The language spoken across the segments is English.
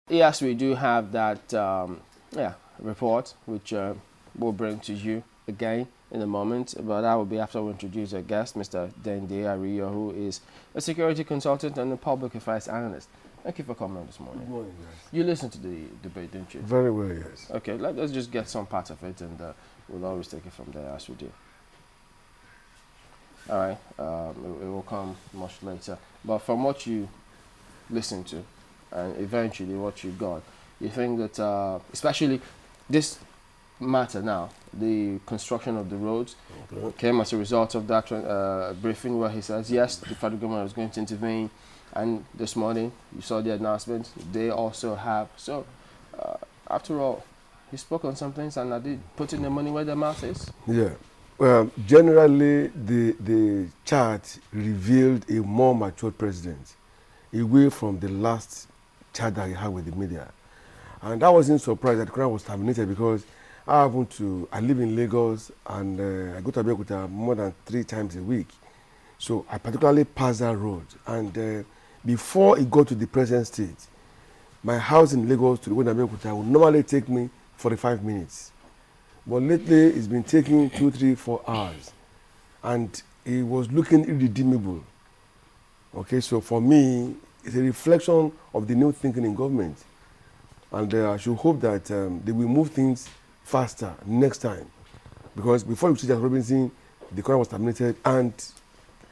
Yes, we do have that report, which we'll bring to you again in a moment. But that will be after we introduce our guest, Mr. Deinde Ariyo, who is a security consultant and a public affairs analyst. Thank you for coming on this morning. Good morning, yes. You listened to the debate, didn't you? Very well, yes. Okay, let's just get some part of it, and we'll always take it from there as we do. All right, it will come much later. But from what you listened to, and eventually what you got, you think that, especially this matter now, the construction of the roads, came as a result of that briefing where he says, yes, the federal government was going to intervene, and this morning you saw the announcement, they also have. So, after all, he spoke on some things, and I did putting the money where their mouth is. Yeah. Well, generally, the chart revealed a more mature president, away from the last chat that he had with the media. And I wasn't surprised that the crown was terminated because I live in Lagos, and I go to Abeokuta more than 3 times a week. So I particularly pass that road. And before it got to the present state, my house in Lagos to the one in Abeokuta would normally take me 45 minutes. But lately, it's been taking 2, 3, 4 hours. And it was looking irredeemable. Okay, so for me, it's a reflection of the new thinking in government. And I should hope that they will move things faster next time. Because before you see that Robinson, the contract was terminated, and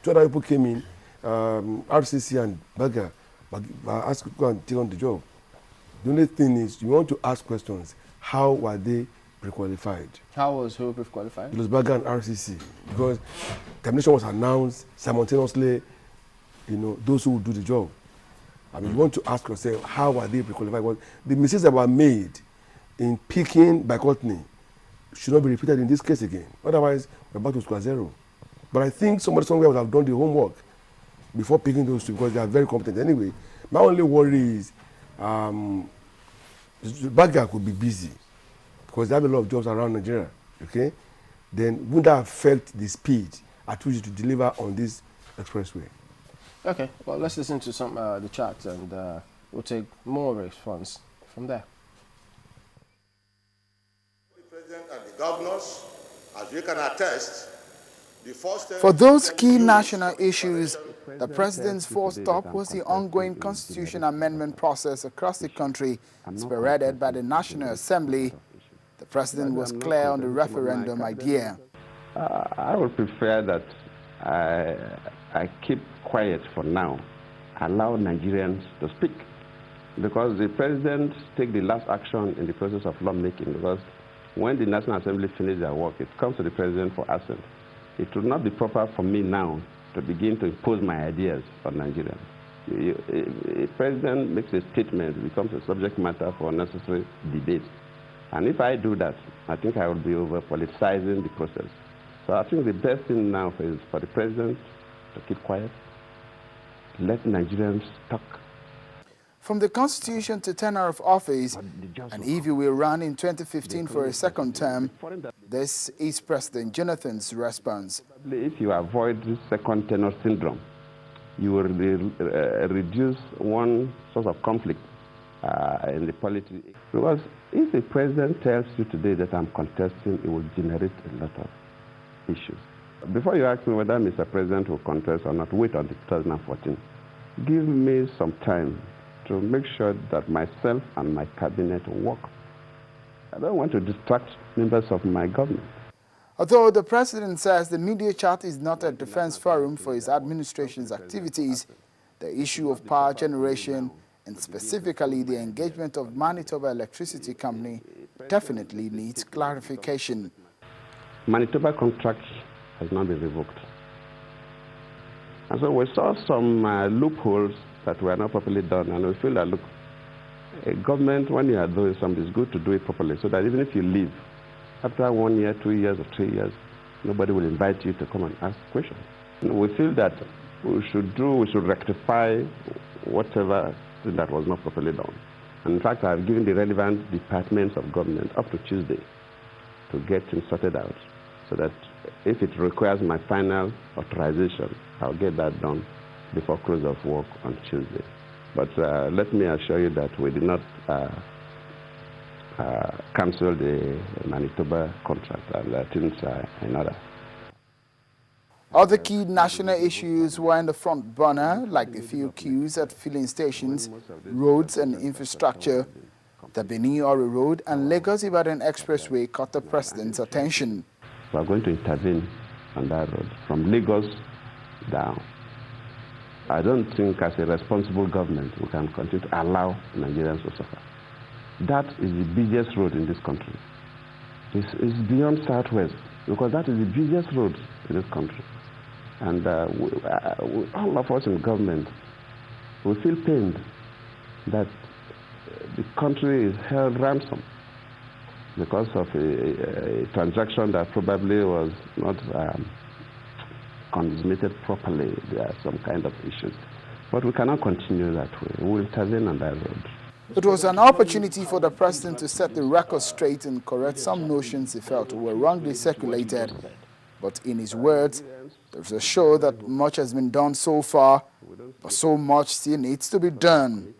2 other people came in, RCC and Baga, asked to go and take on the job. The only thing is, you want to ask questions. How were they pre-qualified? How was who pre-qualified? It was Baga and RCC. Because termination was announced simultaneously, those who would do the job. I mean, you want to ask yourself, how are they pre-qualified? Well, the mistakes that were made in picking Bi-Courtney should not be repeated in this case again. Otherwise, we're back to square zero. But I think somebody somewhere would have done the homework before picking those two, because they are very competent. Anyway, my only worry is Baga could be busy because they have a lot of jobs around Nigeria. Okay? Then would that affect the speed at which to deliver on this expressway? Okay, well, let's listen to some the chat, and we'll take more response from there. The president and the governors, as we can attest, the first For those key national issues, the president's first stop was the ongoing constitution amendment process across the country, spearheaded by the National Assembly. The president was clear on the referendum idea. I would prefer that I keep quiet for now, allow Nigerians to speak, because the president take the last action in the process of lawmaking, because when the National Assembly finish their work, it comes to the president for assent. It would not be proper for me now to begin to impose my ideas on Nigerians. A president makes a statement, it becomes a subject matter for necessary debate. And if I do that, I think I will be over-politicizing the process. So I think the best thing now is for the president to keep quiet, let Nigerians talk. From the constitution to tenure of office, and if you will run in 2015 for a second term, this is President Jonathan's response. If you avoid this second tenure syndrome, you will reduce one source of conflict in the politics. Because if the president tells you today that I'm contesting, it will generate a lot of issues. Before you ask me whether Mr. President will contest or not, wait until 2014. Give me some time to make sure that myself and my cabinet work. I don't want to distract members of my government. Although the president says the media chat is not a defense forum for his administration's activities, the issue of power generation and specifically the engagement of Manitoba Electricity Company definitely needs clarification. Manitoba contract has not been revoked. And so we saw some loopholes that were not properly done, and we feel that, look, a government, when you are doing something, it's good to do it properly, so that even if you leave, after 1 year, 2 years, or 3 years, nobody will invite you to come and ask questions. And we feel that we should rectify whatever that was not properly done. And in fact, I've given the relevant departments of government up to Tuesday to get things sorted out, so that if it requires my final authorization, I'll get that done before close of work on Tuesday. But let me assure you that we did not cancel the Manitoba contract, and things are in order. Other key national issues were in the front burner, like the fuel queues at filling stations, roads and infrastructure. The Deinde Ariyo Road and Lagos Ibadan Expressway caught the president's attention. We are going to intervene on that road from Lagos down. I don't think as a responsible government we can continue to allow Nigerians to suffer. That is the busiest road in this country. It's beyond Southwest, because that is the busiest road in this country. And all of us in government, we feel pained that the country is held ransom because of a transaction that probably was not consummated properly. There are some kind of issues. But we cannot continue that way. We will intervene on that road. It was an opportunity for the president to set the record straight and correct some notions he felt were wrongly circulated. But in his words, there's a show that much has been done so far, but so much still needs to be done.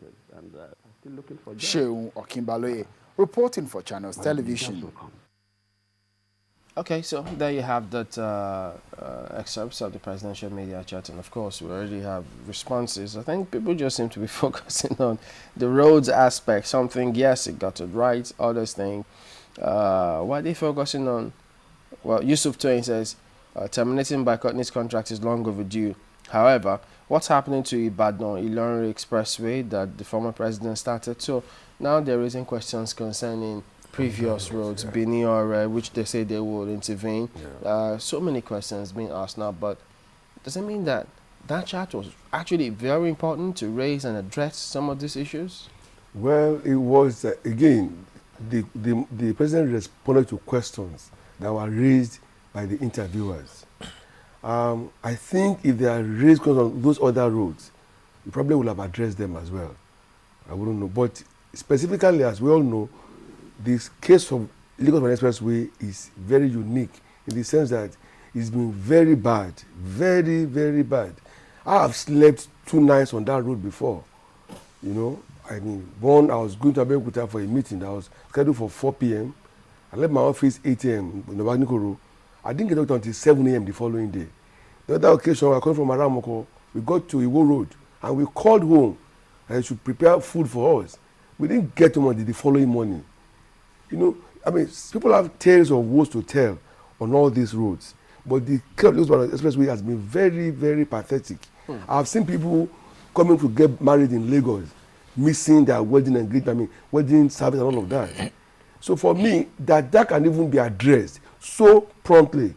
Sheung Okimbaloye, reporting for Channels Television. Okay, so there you have that excerpts of the presidential media chat, and of course we already have responses. I think people just seem to be focusing on the roads aspect. Some think, yes, it got it right. Others think, why are they focusing on? Well, Yusuf Twain says, terminating Bi-Courtney's contract is long overdue. However, what's happening to Ibadan-Ilorin Expressway that the former president started? So now they're raising questions concerning previous roads, Deinde Ariyo, which they say they will intervene. Yeah. So many questions being asked now, but does it mean that that chat was actually very important to raise and address some of these issues? Well, it was, again, the president responded to questions that were raised by the interviewers. I think if they are raised questions on those other roads, we probably would have addressed them as well. I wouldn't know. But specifically, as we all know, this case of Lagos Ibadan Expressway is very unique in the sense that it's been very bad, very, very bad. I have slept 2 nights on that road before. You know, I mean, one, I was going to Abeokuta for a meeting that was scheduled for 4 p.m. I left my office 8 a.m. in the Bagnikoro. I didn't get out until 7 a.m. the following day. The other occasion, I came from Aramoko. We got to Iwo Road and we called home and they should prepare food for us. We didn't get home until the following morning. You know, I mean, people have tales of woes to tell on all these roads, but the Lagos Ibadan Expressway has been very, very pathetic. I've seen people coming to get married in Lagos, missing their wedding engagement, I mean, wedding service and all of that. So for me, that can even be addressed so promptly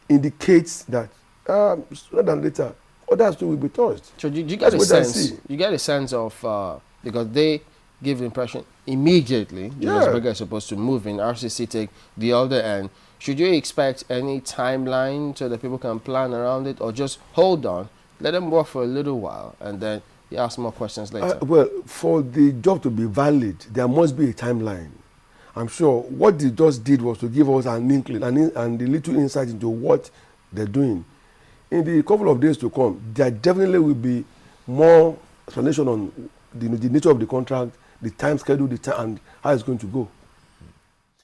indicates that sooner than later, others too will be touched. So you get a sense. You get a sense of because they give the impression immediately Julius Berger is supposed to move in, RCC take the other end. Should you expect any timeline so that people can plan around it, or just hold on, let them work for a little while, and then you ask more questions later? Well, for the job to be valid, there must be a timeline. I'm sure what they just did was to give us an inkling and a little insight into what they're doing. In the couple of days to come, there definitely will be more explanation on the nature of the contract, the time schedule, and how it's going to go.